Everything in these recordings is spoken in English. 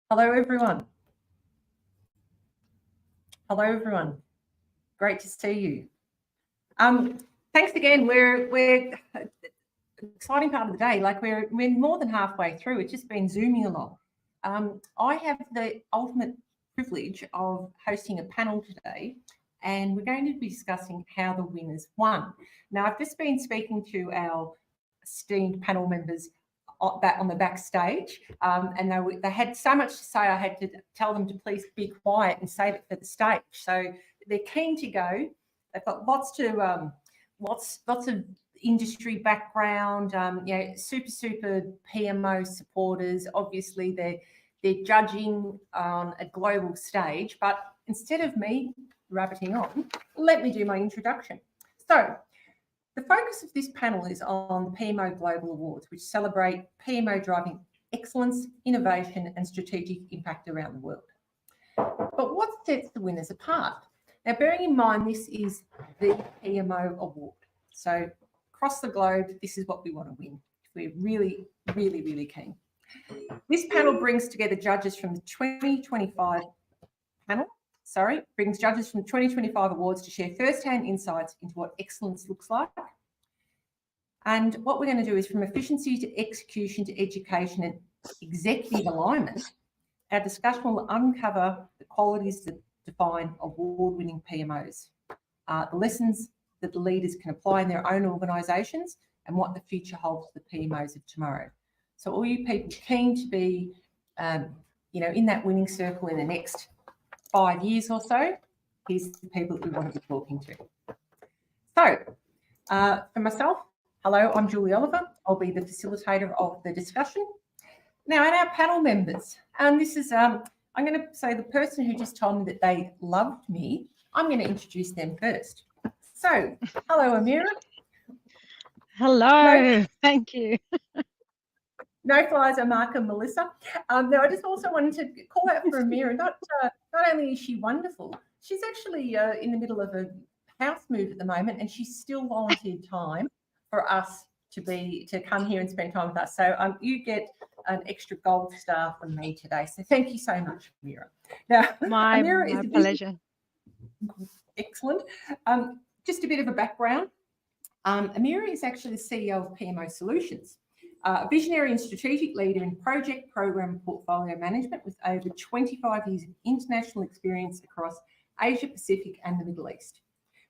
Hello, everyone. Hello, everyone. Great to see you. Thanks again. We're exciting part of the day. Like we're more than halfway through. It's just been zooming along. I have the ultimate privilege of hosting a panel today, and we're going to be discussing how the winners won. Now, I've just been speaking to our esteemed panel members on the backstage, and they had so much to say. I had to tell them to please be quiet and save it for the stage. So they're keen to go. They've got lots of industry background. Super PMO supporters. Obviously, they're judging on a global stage. But instead of me rabbiting on, let me do my introduction. So, the focus of this panel is on the PMO Global Awards, which celebrate PMO driving excellence, innovation, and strategic impact around the world. But what sets the winners apart? Now, bearing in mind, this is the PMO award. So across the globe, this is what we want to win. We're really, really, really keen. This panel brings together judges from the 2025 brings judges from the 2025 awards to share first-hand insights into what excellence looks like. And what we're going to do is from efficiency to execution to education and executive alignment, our discussion will uncover the qualities that define award-winning PMOs, the lessons that the leaders can apply in their own organisations, and what the future holds for the PMOs of tomorrow. So all you people keen to be, in that winning circle in the next 5 years or so, here's the people that we want to be talking to. So, for myself, hello, I'm Julie Oliver. I'll be the facilitator of the discussion. Now, and our panel members, this is, I'm going to say the person who just told me that they loved me, I'm going to introduce them first. So, hello, Amira. Hello, thank you. No flies are Mark and Melissa. Now, I just also wanted to call out for Amira. Not only is she wonderful, she's actually in the middle of a house move at the moment, and she's still volunteered time for us to come here and spend time with us. So you get an extra gold star from me today. So thank you so much, Amira. Now, my pleasure. Excellent. Just a bit of a background. Amira is actually the CEO of PMO Solutions, a visionary and strategic leader in project, program, and portfolio management with over 25 years of international experience across Asia Pacific and the Middle East,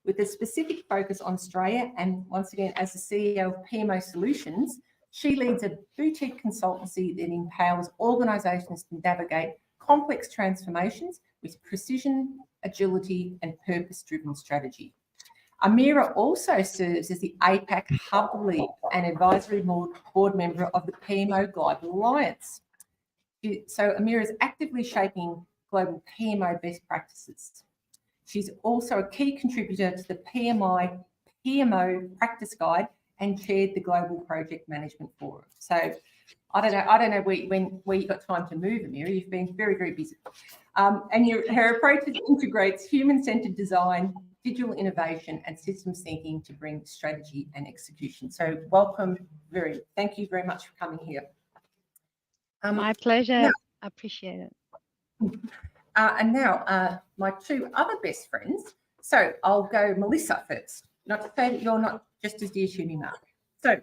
with a specific focus on Australia. And once again, as the CEO of PMO Solutions, she leads a boutique consultancy that empowers organisations to navigate complex transformations with precision, agility, and purpose-driven strategy. Amira also serves as the APAC Hub Lead and Advisory Board member of the PMO Global Alliance. So Amira is actively shaping global PMO best practices. She's also a key contributor to the PMO Practice Guide and chaired the Global Project Management Forum. So I don't know when you got time to move, Amira. You've been very, very busy. And her approach integrates human-centered design, digital innovation, and systems thinking to bring strategy and execution. So welcome, thank you very much for coming here. My pleasure. Now, I appreciate it. And now my two other best friends. So I'll go Melissa first. Not to say that you're not just as dear to me, Mark. So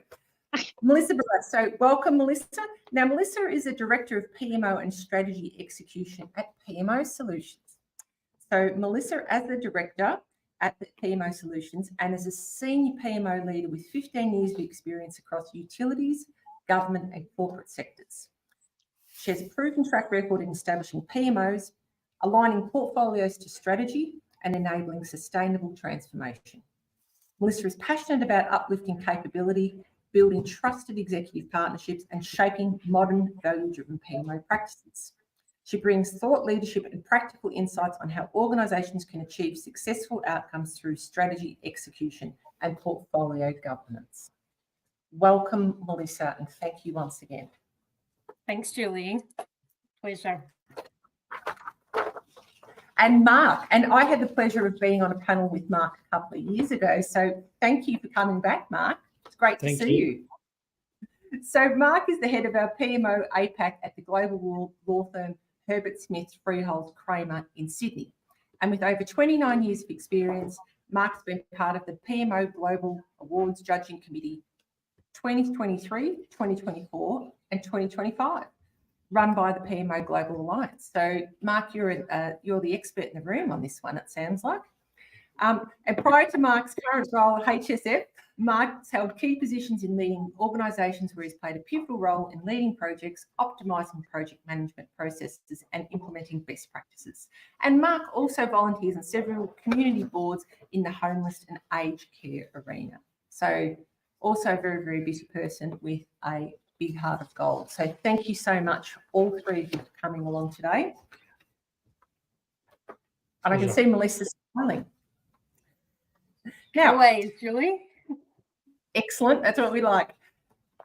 Melissa Burrows. So welcome, Melissa. Now, Melissa is a Director of PMO and Strategy Execution at PMO Solutions. So Melissa, as the Director at the PMO Solutions and as a Senior PMO Leader with 15 years of experience across utilities, government and corporate sectors. She has a proven track record in establishing PMOs, aligning portfolios to strategy and enabling sustainable transformation. Melissa is passionate about uplifting capability, building trusted executive partnerships and shaping modern value-driven PMO practices. She brings thought leadership and practical insights on how organisations can achieve successful outcomes through strategy, execution and portfolio governance. Welcome, Melissa, and thank you once again. Thanks, Julie. Pleasure. And Mark, and I had the pleasure of being on a panel with Mark a couple of years ago, so thank you for coming back, Mark. It's great to see you. So Mark is the head of our PMO APAC at the global law firm Herbert Smith Freehold Kramer in Sydney. And with over 29 years of experience, Mark's been part of the PMO Global Awards Judging Committee 2023, 2024 and 2025, run by the PMO Global Alliance. So, Mark, you're the expert in the room on this one, it sounds like. And prior to Mark's current role at HSF, Mark's held key positions in leading organisations where he's played a pivotal role in leading projects, optimising project management processes and implementing best practices. And Mark also volunteers on several community boards in the homeless and aged care arena. So also a very, very busy person with a big heart of gold. So thank you so much, all three of you, for coming along today. And I can see Melissa smiling. Now, Always, Julie. Excellent. That's what we like.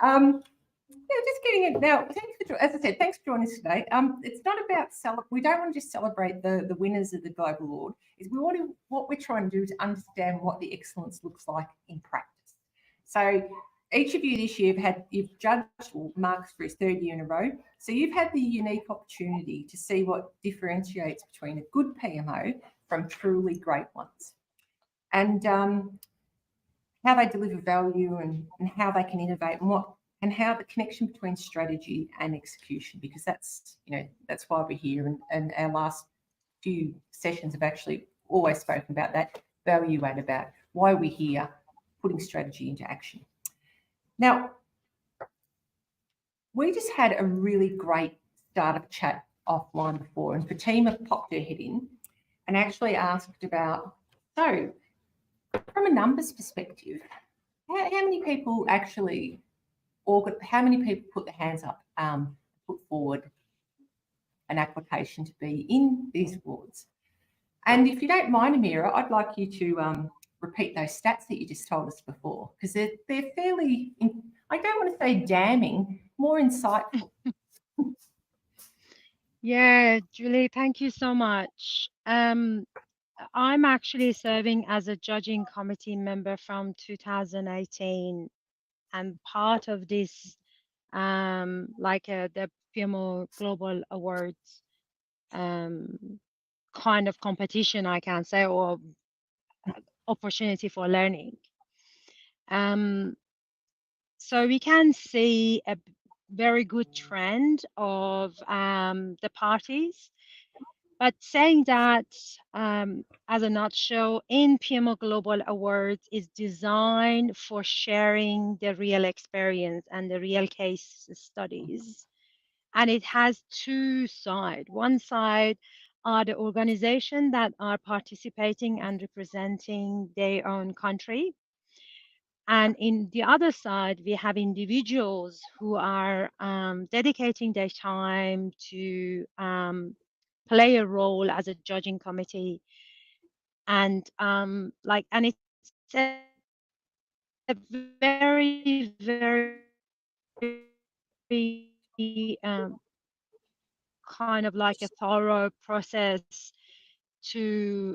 Just getting it now. As I said, thanks for joining us today. It's not about we don't want to just celebrate the winners of the global award. What we're trying to do is understand what the excellence looks like in practice. So each of you this year you've judged Mark's for his third year in a row. So you've had the unique opportunity to see what differentiates between a good PMO from truly great ones. And how they deliver value and how they can innovate and how the connection between strategy and execution, because that's why we're here. And our last few sessions have actually always spoken about that value add, about why we're here, putting strategy into action. Now, we just had a really great startup chat offline before, and Fatima popped her head in and actually asked about, so from a numbers perspective, how many people actually, or how many people put their hands up, put forward an application to be in these awards? And if you don't mind, Amira, I'd like you to repeat those stats that you just told us before, because they're fairly, I don't want to say damning, more insightful. Yeah, Julie, thank you so much. I'm actually serving as a judging committee member from 2018, and part of this, the PMO Global Awards kind of competition, I can say, or opportunity for learning. So we can see a very good trend of the parties. But saying that, as a nutshell, in PMO Global Awards is designed for sharing the real experience and the real case studies. And it has two sides. One side are the organizations that are participating and representing their own country. And in the other side, we have individuals who are dedicating their time to play a role as a judging committee, and it's a very, very kind of like a thorough process to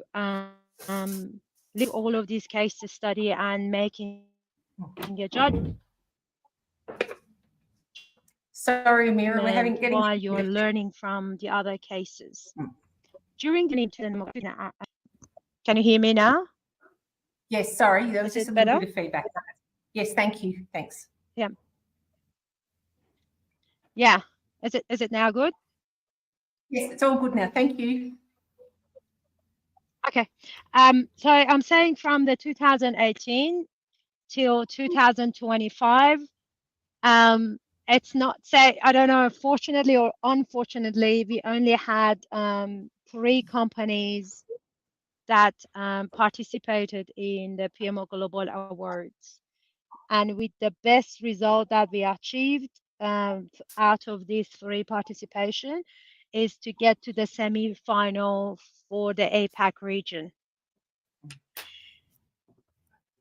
leave all of these cases to study and making a judgment. Sorry, Amira, we're having while you're learning from the other cases. During the can you hear me now? Yes, sorry, there was just a little bit of feedback. Yes, thank you. Thanks. Yeah. Yeah. Is it now good? Yes, it's all good now. Thank you. Okay. So I'm saying from the 2018 till 2025, it's not, say, I don't know, fortunately or unfortunately, we only had 3 companies that participated in the PMO Global Awards. And with the best result that we achieved out of these 3 participation is to get to the semi-final for the APAC region.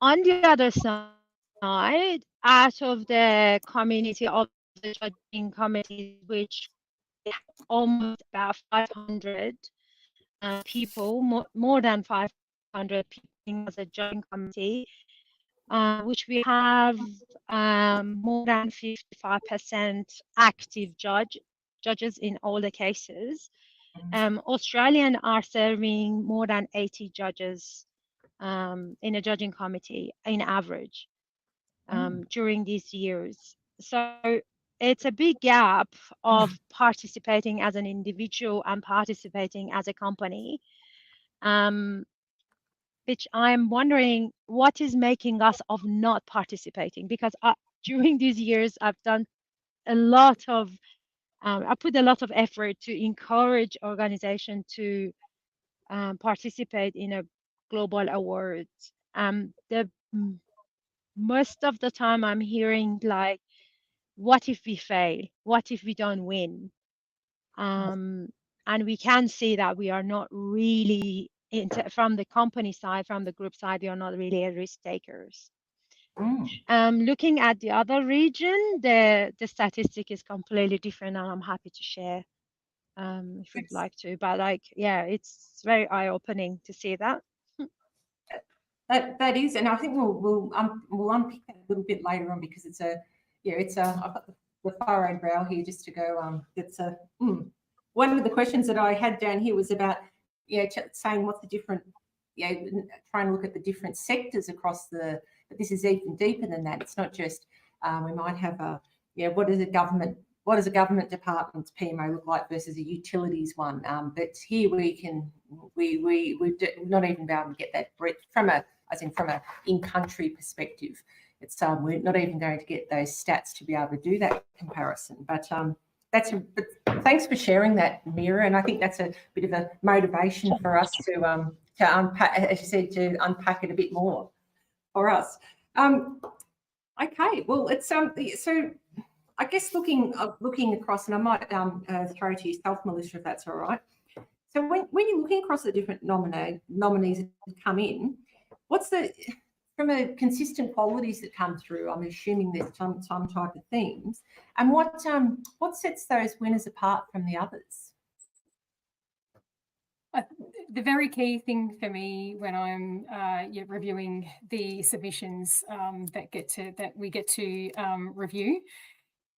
On the other side, out of the community of the judging committees, which almost about 500 people, more than 500 people as a judging committee, which we have more than 55% active judges in all the cases. Australian are serving more than 80 judges in a judging committee in average during these years. So it's a big gap of participating as an individual and participating as a company, which I'm wondering what is making us of not participating, because during these years I've done a lot of I put a lot of effort to encourage organization to participate in a global awards. Most of the time I'm hearing like, what if we fail? What if we don't win? And we can see that we are not really, from the company side, from the group side, we are not really risk takers. Looking at the other region, the statistic is completely different, and I'm happy to share if you'd like to. But like, yeah, it's very eye-opening to see that. That is, and I think we'll unpick that a little bit later on, because it's a I've got the furrowed brow here just to go. It's a one of the questions that I had down here was about saying what's the different trying to look at the different sectors across but this is even deeper than that. It's not just we might have what does a government department's PMO look like versus a utilities one, but here we're not even be able to get that breadth from a in-country perspective. It's we're not even going to get those stats to be able to do that comparison. But but thanks for sharing that, Mira, and I think that's a bit of a motivation for us to unpack, as you said, to unpack it a bit more for us. Okay, well, it's so I guess looking across, and I might throw to yourself, Melissa, if that's all right. So when you're looking across the different nominees that come in, what's from a consistent qualities that come through? I'm assuming there's some type of themes, and what sets those winners apart from the others? The very key thing for me when I'm reviewing the submissions that we get to review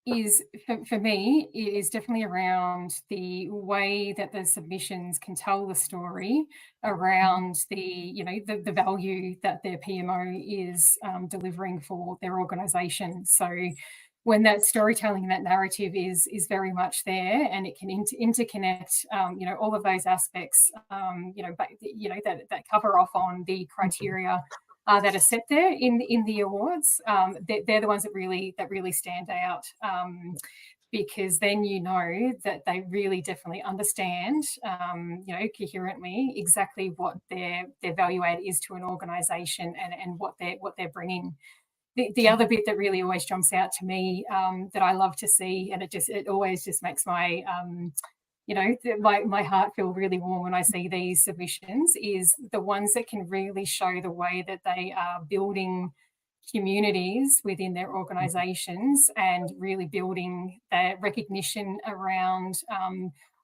is, for me, it is definitely around the way that the submissions can tell the story around the value that their PMO is delivering for their organisation. So when that storytelling, that narrative is very much there, and it can interconnect, all of those aspects, that cover off on the criteria that are set there in the awards. They're the ones that really stand out, because then that they really definitely understand, coherently exactly what their value add is to an organisation and what they're bringing. The other bit that really always jumps out to me, that I love to see, and it always just makes my my heart feel really warm when I see these submissions, is the ones that can really show the way that they are building communities within their organisations and really building that recognition around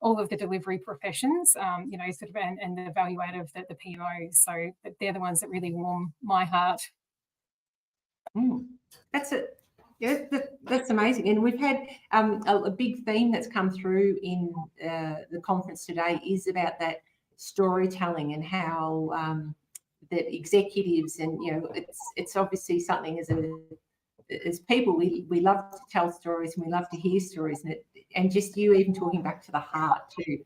all of the delivery professions, and the value add of the PMO. So they're the ones that really warm my heart. That's it. Yeah, that's amazing. And we've had a big theme that's come through in the conference today is about that storytelling and how that executives, and it's obviously something as people we love to tell stories and we love to hear stories, and just you even talking back to the heart too,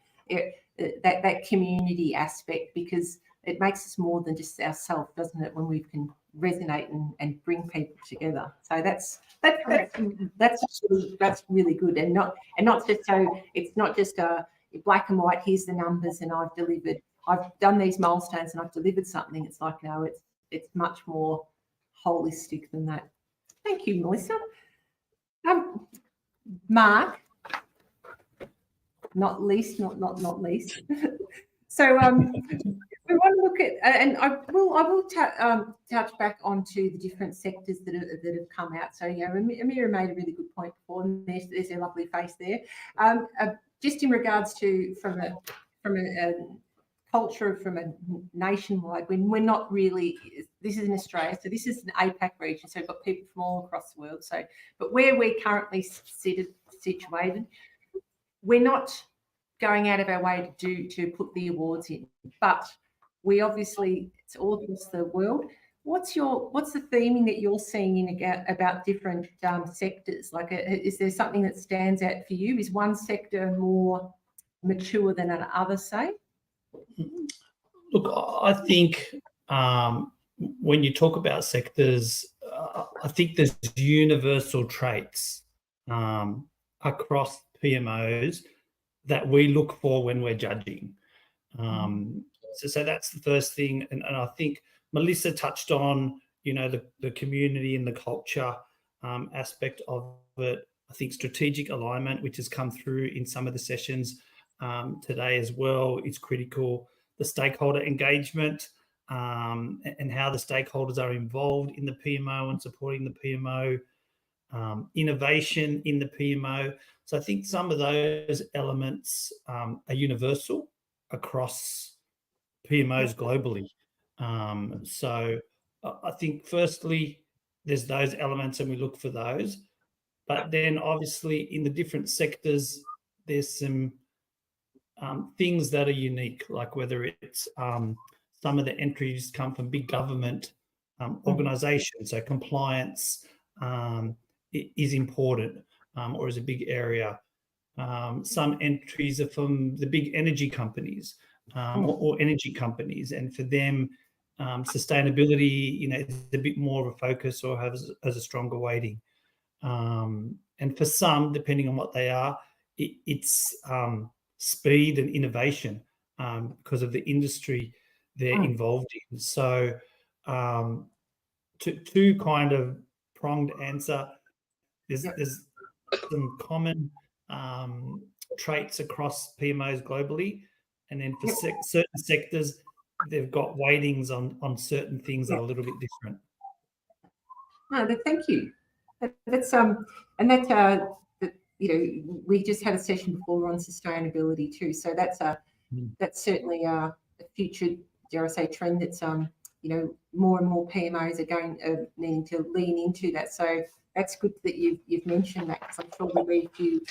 that community aspect, because it makes us more than just ourselves, doesn't it, when we can resonate and bring people together. So that's really good, and not just so it's not just a black and white, here's the numbers and I've done these milestones and I've delivered something. It's like, no, it's much more holistic than that. Thank you, Melissa. Mark, not least. So we want to look at, and I will touch back onto the different sectors that have come out. So Amira made a really good point before, and there's a lovely face there. Just in regards to from a culture, from a nationwide, when we're not really, this is in Australia, so this is an APAC region, so we've got people from all across the world. So, but where we're currently situated, we're not going out of our way to put the awards in, but we obviously, it's all across the world. What's the theming that you're seeing in about different sectors? Like, is there something that stands out for you? Is one sector more mature than another, say? Look, I think when you talk about sectors, I think there's universal traits across PMOs that we look for when we're judging. So that's the first thing. And I think Melissa touched on, the community and the culture aspect of it. I think strategic alignment, which has come through in some of the sessions today as well, is critical. The stakeholder engagement and how the stakeholders are involved in the PMO and supporting the PMO. Innovation in the PMO. So I think some of those elements are universal across PMOs globally. So I think firstly, there's those elements and we look for those. But then obviously in the different sectors, there's some things that are unique, like whether it's some of the entries come from big government organizations, so compliance is important or is a big area. Some entries are from the big energy companies or energy companies, and for them, sustainability, is a bit more of a focus or has a stronger weighting. And for some, depending on what they are, it's speed and innovation because of the industry they're involved in. So to kind of pronged answer, there's some common traits across PMOs globally, and then for certain sectors, they've got weightings on certain things that are a little bit different. No, thank you. That's and that we just had a session before on sustainability too. So that's certainly a future, dare I say, trend that's more and more PMOs are needing to lean into that. So that's good that you've mentioned that, because I'm sure there'll be a few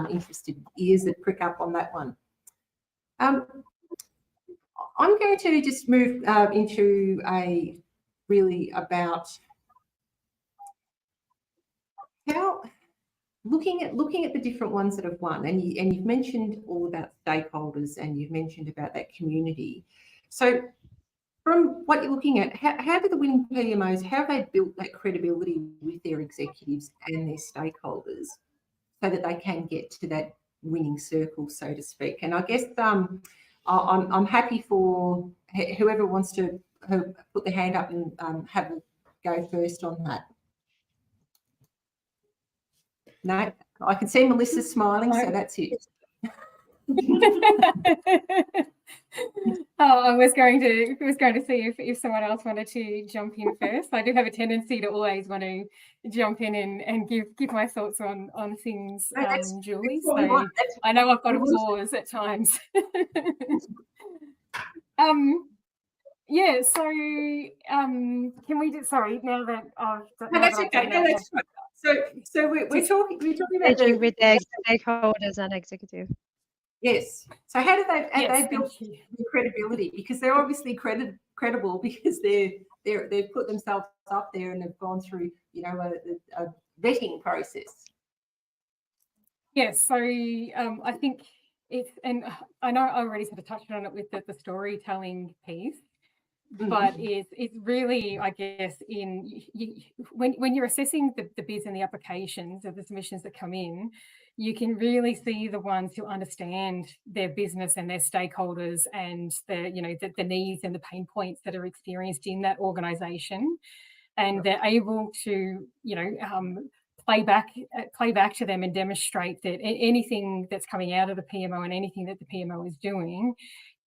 interested ears that prick up on that one. I'm going to just move into about how looking at the different ones that have won, and you've mentioned all about stakeholders and you've mentioned about that community. So from what you're looking at, how do the winning PMOs, how have they built that credibility with their executives and their stakeholders so that they can get to that winning circle, so to speak? And I guess I'm happy for whoever wants to put their hand up and have a go first on that. No, I can see Melissa smiling, so that's it. I was going to see if someone else wanted to jump in first. I do have a tendency to always want to jump in and give my thoughts on things, Julie. So I know I've got applause at times. Yeah. So can we do? Sorry, now that I've. No, that's okay. No, that's right. So we're talking about with their stakeholders and executive. Yes. So how do they build the credibility? Because they're obviously credible because they've put themselves up there and have gone through a vetting process. Yes. So I think it's, and I know I already sort of touched on it with the storytelling piece. But it's really, I guess, when you're assessing the bids and the applications of the submissions that come in, you can really see the ones who understand their business and their stakeholders and the needs and the pain points that are experienced in that organisation, and they're able to play back to them and demonstrate that anything that's coming out of the PMO and anything that the PMO is doing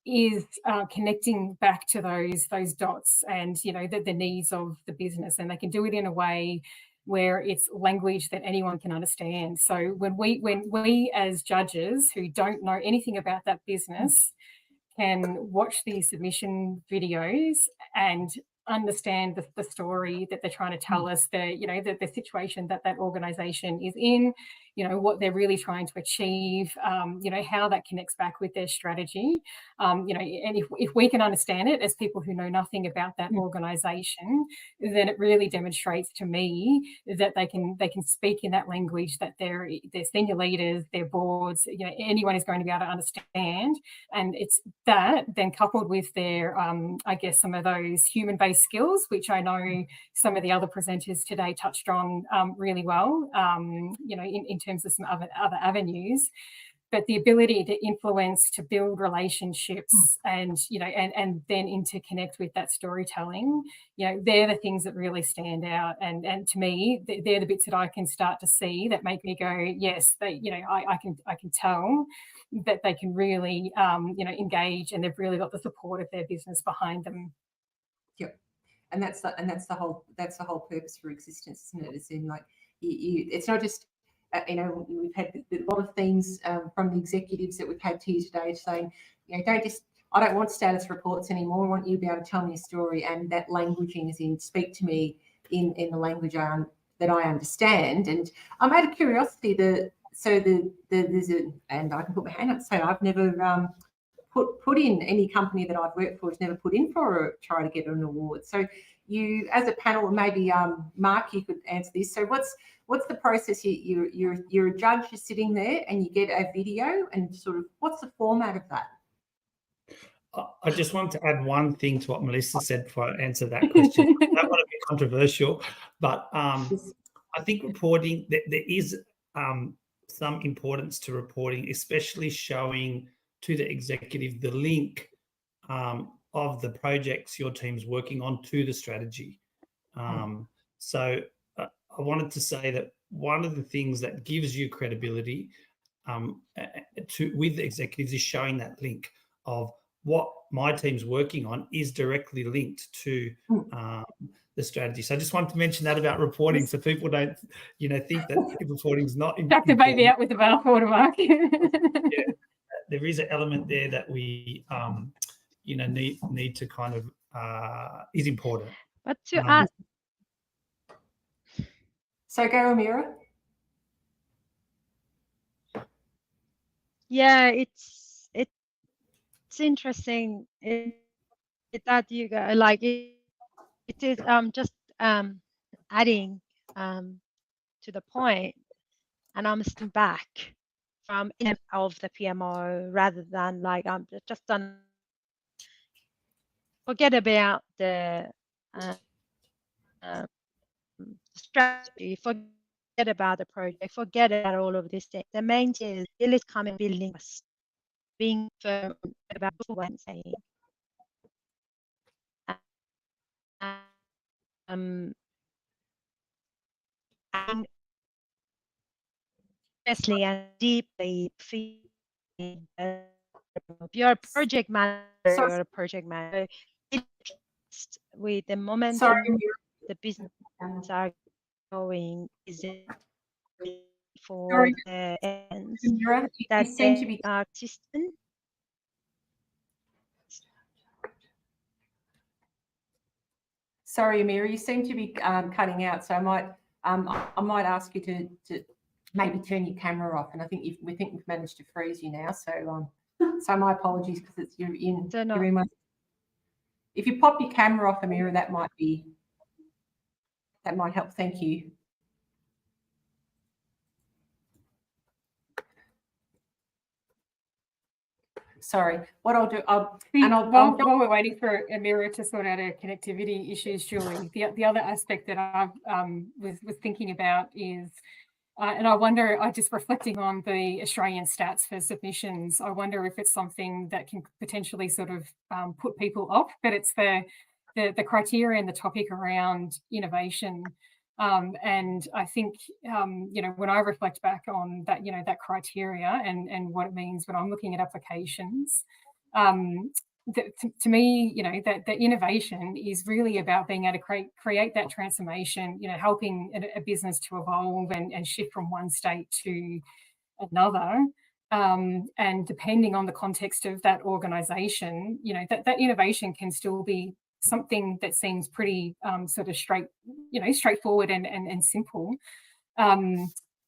is connecting back to those dots and the needs of the business, and they can do it in a way where it's language that anyone can understand. So when we as judges who don't know anything about that business can watch these submission videos and understand the story that they're trying to tell us, the situation that organisation is in, what they're really trying to achieve, how that connects back with their strategy, and if we can understand it as people who know nothing about that organisation, then it really demonstrates to me that they can speak in that language that their senior leaders, their boards, anyone is going to be able to understand. And it's that then coupled with their, I guess, some of those human-based skills, which I know some of the other presenters today touched on really well, in terms of some other avenues. But the ability to influence, to build relationships, and and then interconnect with that storytelling, they're the things that really stand out. And to me, they're the bits that I can start to see that make me go, yes, I can tell that they can really engage, and they've really got the support of their business behind them. Yep. And that's the whole purpose for existence, isn't it? It's in like it's not just we've had a lot of themes from the executives that we've had here today saying, I don't want status reports anymore. I want you to be able to tell me a story, and that languaging is in speak to me in the language that I understand. And I'm out of curiosity, there's and I can put my hand up and say I've never put in, any company that I've worked for has never put in for try to get an award. So you, as a panel, maybe Mark, you could answer this. So what's the process? You're a judge, you're sitting there and you get a video, and sort of what's the format of that? I just want to add one thing to what Melissa said before I answer that question. I don't want to be controversial, but I think reporting, there is some importance to reporting, especially showing to the executive the link of the projects your team's working on to the strategy. So I wanted to say that one of the things that gives you credibility with the executives is showing that link of what my team's working on is directly linked to the strategy. So I just wanted to mention that about reporting, so people don't, think that reporting is not important. Chuck the baby out with the bathwater, Mark. Yeah, there is an element there that we, need to kind of is important. But to add, so go, Amira. yeah, it's interesting that you go like it is just adding to the point, and I'm stepping back from of the PMO rather than like I'm just done. Forget about the strategy, forget about the project, forget about all of this. The main thing is really coming building, being firm about what I'm saying. And honestly and deeply feeling you're a project manager or a project manager with the momentum the business are going is for the ends that seem to be are consistent. Sorry, Amira, you seem to be cutting out, so I might ask you to maybe turn your camera off. And I think we've managed to freeze you now. So so my apologies, because you're in my. If you pop your camera off, Amira, that might help. Thank you. Sorry, what I'll do, while we're waiting for Amira to sort out her connectivity issues, Julie, the other aspect that I was thinking about is, and I wonder, just reflecting on the Australian stats for submissions, I wonder if it's something that can potentially sort of put people off, but it's the criteria and the topic around innovation. And I think, when I reflect back on that, that criteria and what it means when I'm looking at applications, to me, that innovation is really about being able to create that transformation, helping a business to evolve and shift from one state to another. And depending on the context of that organisation, that innovation can still be something that seems pretty sort of straightforward and simple.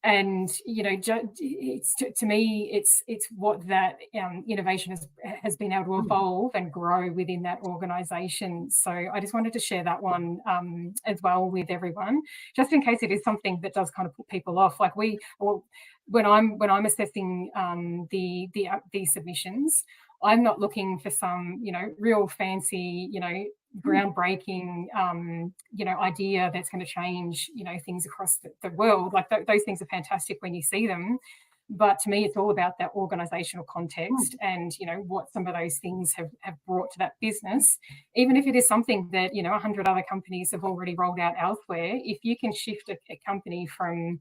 And it's to me, it's what that innovation has been able to evolve and grow within that organisation. So I just wanted to share that one as well with everyone, just in case it is something that does kind of put people off. Like when I'm assessing these submissions, I'm not looking for some real fancy groundbreaking idea that's going to change things across the world. Like those things are fantastic when you see them, but to me it's all about that organizational context and what some of those things have brought to that business. Even if it is something that 100 other companies have already rolled out elsewhere, if you can shift a company from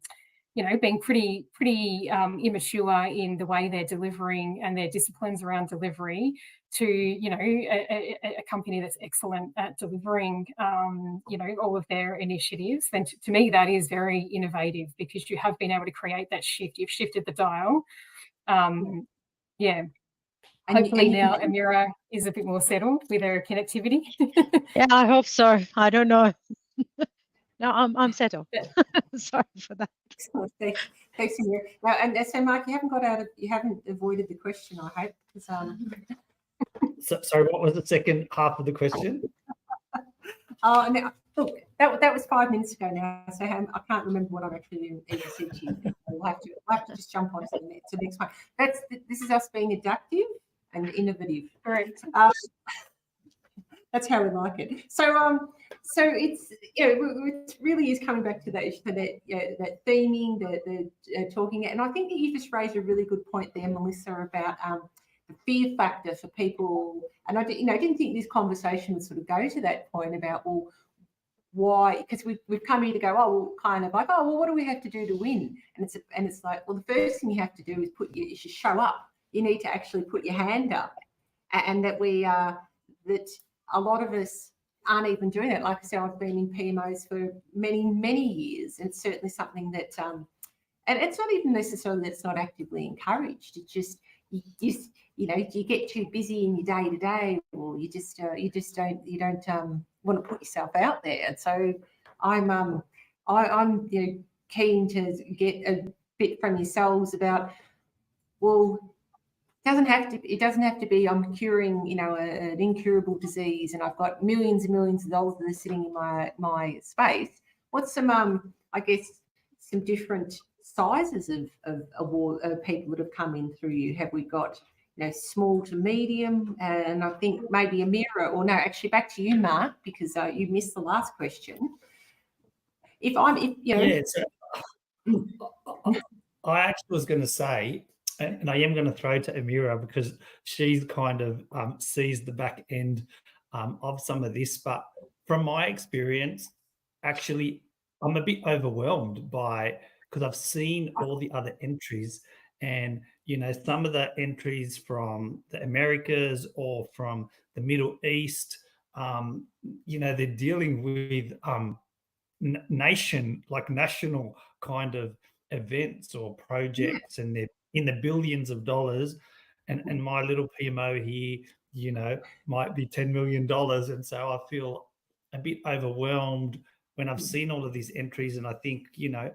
being pretty immature in the way they're delivering and their disciplines around delivery to, a company that's excellent at delivering, all of their initiatives, then to me that is very innovative, because you have been able to create that shift. You've shifted the dial. Yeah. Hopefully now Amira is a bit more settled with her connectivity. Yeah, I hope so. I don't know. No, I'm settled. Sorry for that. Thanks, Amira. Now, and so Mark, you haven't avoided the question, I hope, because So, sorry, what was the second half of the question? Now, look, that was 5 minutes ago now, so I can't remember what I've actually even said to you. We'll have to just jump on to the next one. This is us being adaptive and innovative. Correct. That's how we like it. So it's it really is coming back to that that theming, the talking, and I think that you just raised a really good point there, Melissa, about the fear factor for people. And I didn't think this conversation would sort of go to that point about, well, why? Because we've come here to go, oh, well, kind of like, oh, well, what do we have to do to win? And it's like, well, the first thing you have to do is just show up. You need to actually put your hand up, and that that a lot of us aren't even doing that. Like I said, I've been in PMOs for many, many years, and it's certainly something that, and it's not even necessarily that it's not actively encouraged. It's just you get too busy in your day to day, or you don't want to put yourself out there. And so I'm keen to get a bit from yourselves about, well, it doesn't have to be I'm curing an incurable disease and I've got millions and millions of dollars that are sitting in my space. What's some I guess some different sizes of award people that have come in through you? Have we got small to medium? And I think maybe Amira, or no, actually back to you, Mark, because you missed the last question. I actually was going to say, and I am going to throw to Amira because she's kind of sees the back end of some of this. But from my experience, actually, I'm a bit overwhelmed because I've seen all the other entries, and some of the entries from the Americas or from the Middle East, they're dealing with national kind of events or projects, and they're in the billions of dollars, and my little PMO here might be $10 million, and so I feel a bit overwhelmed when I've seen all of these entries, and I think I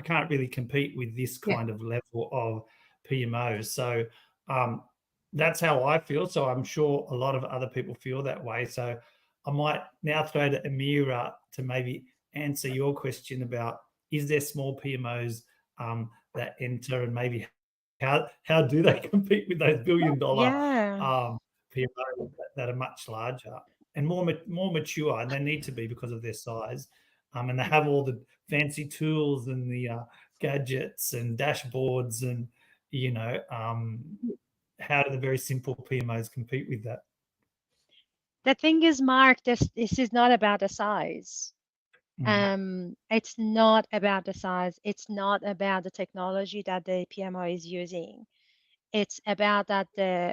can't really compete with this kind of level of PMOs. So that's how I feel. So I'm sure a lot of other people feel that way. So I might now throw to Amira to maybe answer your question about, is there small PMOs that enter, and maybe how do they compete with those $1 billion PMOs that are much larger and more mature, and they need to be because of their size, and they have all the fancy tools and the gadgets and dashboards, and how do the very simple PMOs compete with that? The thing is, Mark, this is not about the size. It's not about the size. It's not about the technology that the PMO is using. It's about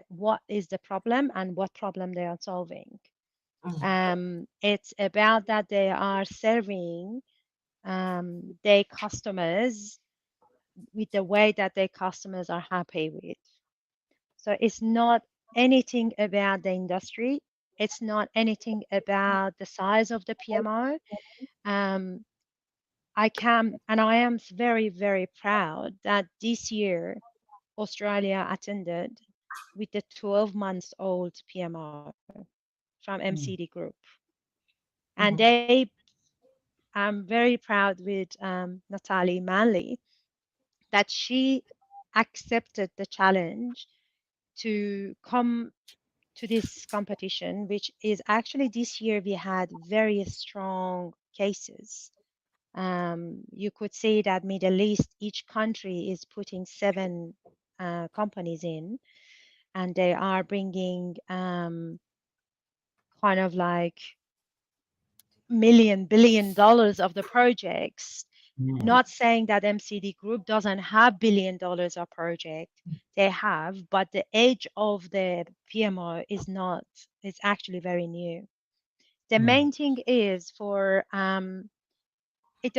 what is the problem and what problem they are solving. It's about that they are serving their customers with the way that their customers are happy with. So it's not anything about the industry. It's not anything about the size of the PMO. I can, and I am very, very proud that this year Australia attended with the 12 months old PMO from MCD Group. And I'm very proud with Natalie Manley that she accepted the challenge to come to this competition, which is actually this year we had very strong cases. You could say that Middle East, each country is putting 7 companies in, and they are bringing kind of like billion dollars of the projects. Not saying that MCD Group doesn't have $1 billion of project, they have, but the age of the PMO is not. It's actually very new. The main thing is for it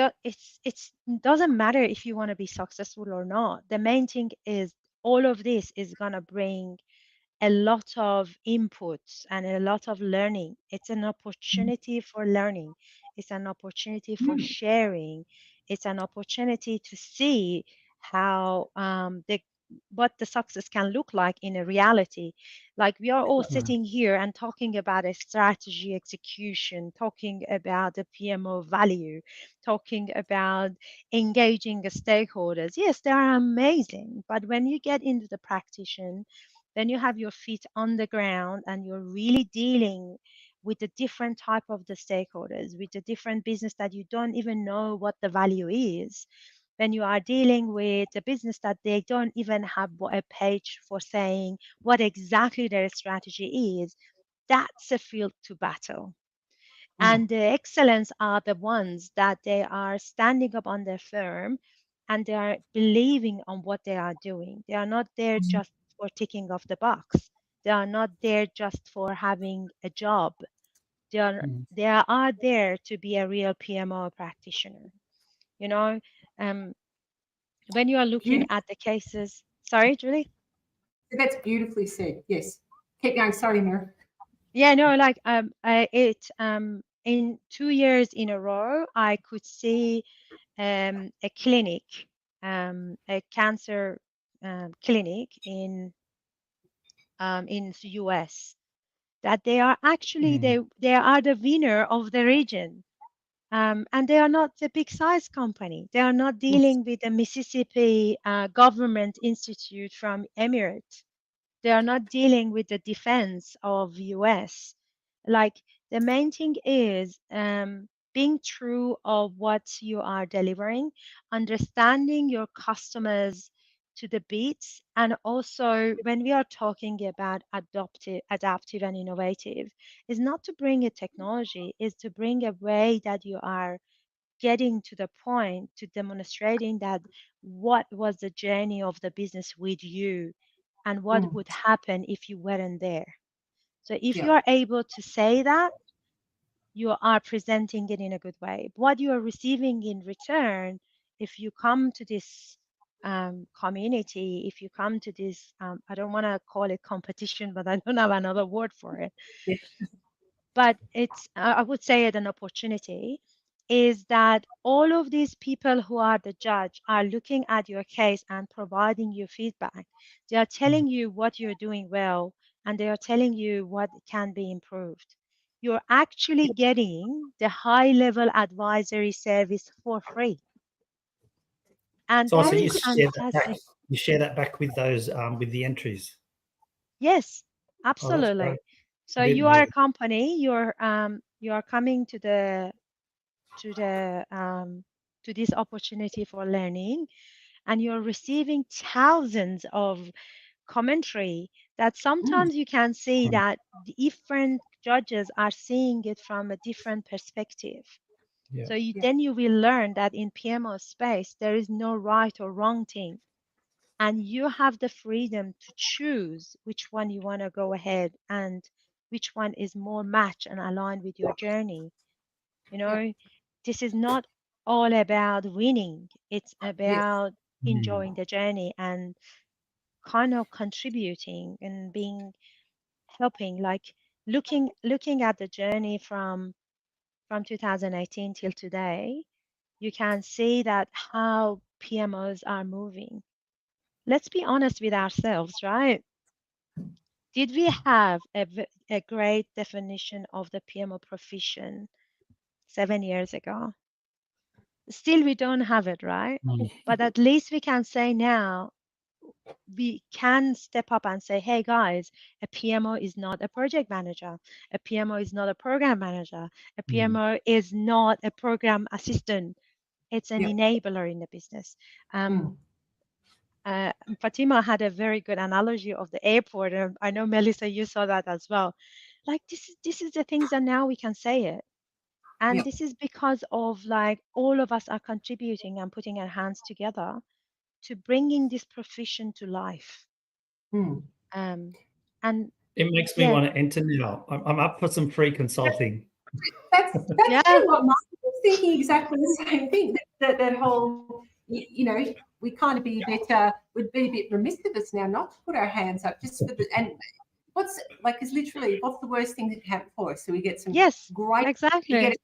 doesn't matter if you want to be successful or not. The main thing is all of this is gonna bring a lot of inputs and a lot of learning. It's an opportunity for learning. It's an opportunity for sharing. It's an opportunity to see how what the success can look like in a reality. Like we are all sitting here and talking about a strategy execution, talking about the PMO value, talking about engaging the stakeholders. Yes, they are amazing, but when you get into the practitioner, then you have your feet on the ground and you're really dealing with the different type of the stakeholders, with the different business that you don't even know what the value is. When you are dealing with a business that they don't even have a page for saying what exactly their strategy is, that's a field to battle. And the excellence are the ones that they are standing up on their firm and they are believing on what they are doing. They are not there just for ticking off the box. They are not there just for having a job. They are there to be a real PMO practitioner. You know, um, when you are looking at the cases, sorry, Julie. That's beautifully said. Yes. Keep going. Sorry, Mira. Yeah, no, like in 2 years in a row, I could see a clinic, a cancer clinic in the US, that they are actually they are the winner of the region. And they are not a big size company. They are not dealing with the Mississippi Government Institute from Emirates. They are not dealing with the defense of US. Like the main thing is being true of what you are delivering, understanding your customers to the beats, and also when we are talking about adaptive and innovative, is not to bring a technology, is to bring a way that you are getting to the point to demonstrating that what was the journey of the business with you and what would happen if you weren't there. So if you Yeah. are able to say that, you are presenting it in a good way. What you are receiving in return, if you come to this community, if you come to this, I don't want to call it competition, but I don't have another word for it. Yeah. But it's, I would say it an opportunity, is that all of these people who are the judge are looking at your case and providing you feedback. They are telling you what you're doing well, and they are telling you what can be improved. You're actually getting the high level advisory service for free. And So I that said you is share that back. fantastic. You share that back with those with the entries. Yes, Oh, that's great. absolutely. So Didn't you know are a that. company, you are coming to the to this opportunity for learning, and you're receiving thousands of commentary that sometimes you can see that different judges are seeing it from a different perspective. Yeah. So you, Yeah. then you will learn that in PMO space there is no right or wrong thing, and you have the freedom to choose which one you want to go ahead and which one is more match and aligned with your journey. You Yeah. know, this is not all about winning. It's Yes. about enjoying the journey and kind of contributing and being helping, like looking at the journey from 2018 till today. you can see that how PMOs are moving. Let's be honest with ourselves, right? Did we have a great definition of the PMO profession 7 years ago? Still, we don't have it, right? But at least we can say now, we can step up and say, hey guys, a PMO is not a project manager. A PMO is not a program manager. A PMO is not a program assistant. It's an enabler in the business. Fatima had a very good analogy of the airport. And I know, Melissa, you saw that as well. Like this is the things that now we can say it. And this is because of like all of us are contributing and putting our hands together to bringing this profession to life. And it makes me want to enter now. I'm up for some free consulting. That's kind of what Mark was thinking, exactly the same thing. That whole, you know, we kind of be a bit, would be a bit remiss of us now not to put our hands up just for the, and what's like is literally what's the worst thing that can happen for us? So we get some great, exactly. You get a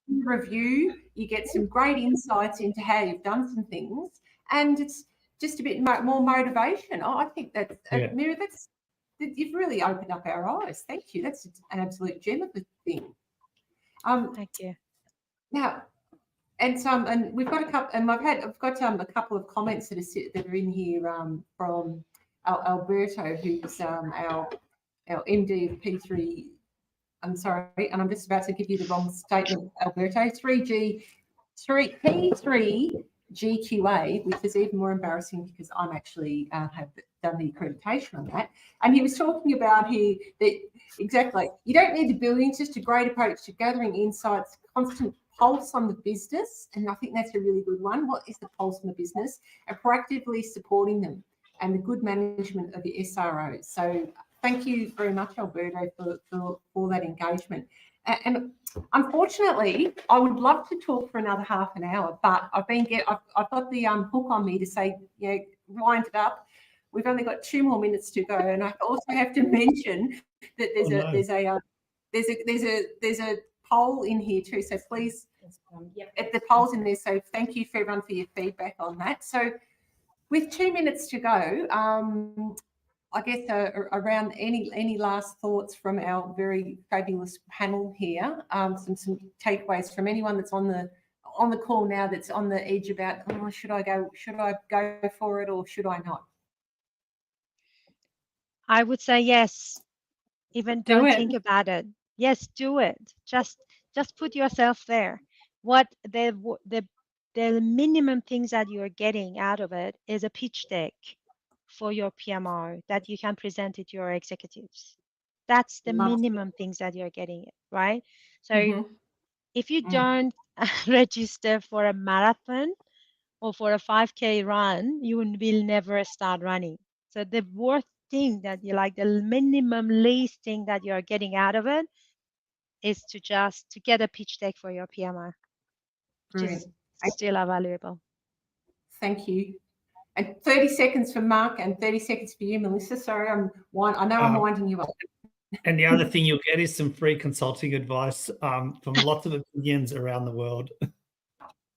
review, you get some great insights into how you've done some things, and it's just a bit more motivation. Oh, I think that's Mira, you've really opened up our eyes. Thank you. That's an absolute gem of a thing. Thank you. Now, and we've got a couple, and I've got a couple of comments that are in here from Alberto, who's our MD of P3. I'm sorry, and I'm just about to give you the wrong statement, Alberto. P3 GQA, which is even more embarrassing because I'm actually have done the accreditation on that. And he was talking about here that exactly, you don't need the buildings, just a great approach to gathering insights, constant pulse on the business. And I think that's a really good one. What is the pulse on the business? And proactively supporting them and the good management of the SROs. So thank you very much, Alberto, for that engagement. And unfortunately, I would love to talk for another half an hour, but I've got the hook on me to say, you know, wind it up. We've only got 2 more minutes to go, and I also have to mention that there's a poll in here too. So please, the poll's in there. So thank you for everyone for your feedback on that. So with 2 minutes to go, I guess around any last thoughts from our very fabulous panel here, some takeaways from anyone that's on the call now that's on the edge about, oh, should I go for it or should I not? I would say yes. Even don't think about it. Yes, do it. Just put yourself there. What the minimum things that you're getting out of it is a pitch deck for your PMO that you can present it to your executives. That's the minimum things that you're getting, right? So if you don't register for a marathon or for a 5K run, you will never start running. So the worth thing that you like, the minimum least thing that you're getting out of it is to get a pitch deck for your PMO, which is still valuable. Thank you. And 30 seconds for Mark and 30 seconds for you, Melissa. Sorry, I'm winding you up. And the other thing you'll get is some free consulting advice from lots of opinions around the world.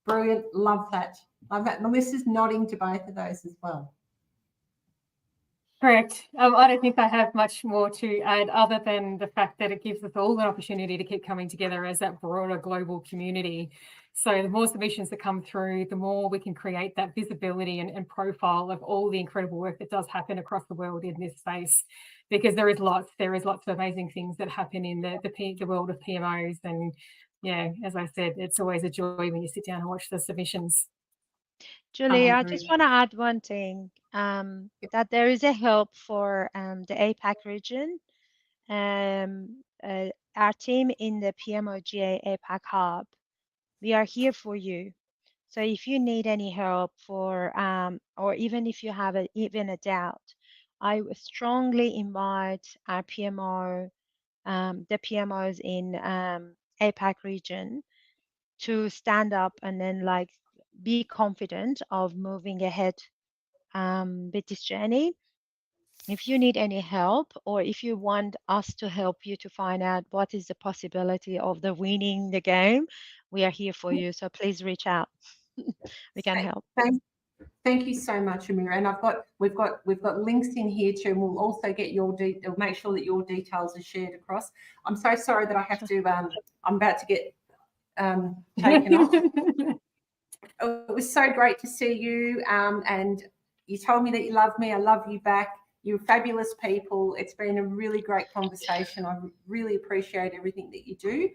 Brilliant. Love that. Love that. Melissa's nodding to both of those as well. Correct. I don't think I have much more to add other than the fact that it gives us all an opportunity to keep coming together as that broader global community. So the more submissions that come through, the more we can create that visibility and profile of all the incredible work that does happen across the world in this space, because there is lots of amazing things that happen in the world of PMOs. And yeah, as I said, it's always a joy when you sit down and watch the submissions. Julie, I just want to add one thing, that there is a help for the APAC region. Our team in the PMOGA APAC Hub, we are here for you. So if you need any help for, or even if you have even a doubt, I strongly invite our PMO, the PMOs in APAC region to stand up and then like be confident of moving ahead with this journey. If you need any help, or if you want us to help you to find out what is the possibility of the winning the game, we are here for you. So please reach out. We can help. Thank you so much, Amira. And we've got links in here too, and we'll also get make sure that your details are shared across. I'm so sorry that I have to. I'm about to get taken off. It was so great to see you, and you told me that you love me. I love you back. You're fabulous people. It's been a really great conversation. I really appreciate everything that you do.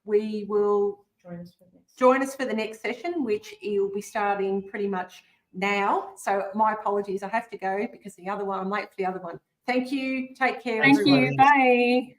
We will join us for the next session, which you'll be starting pretty much now. So my apologies. I have to go because the other one, I'm late for the other one. Thank you. Take care. Thank everyone. you. Bye.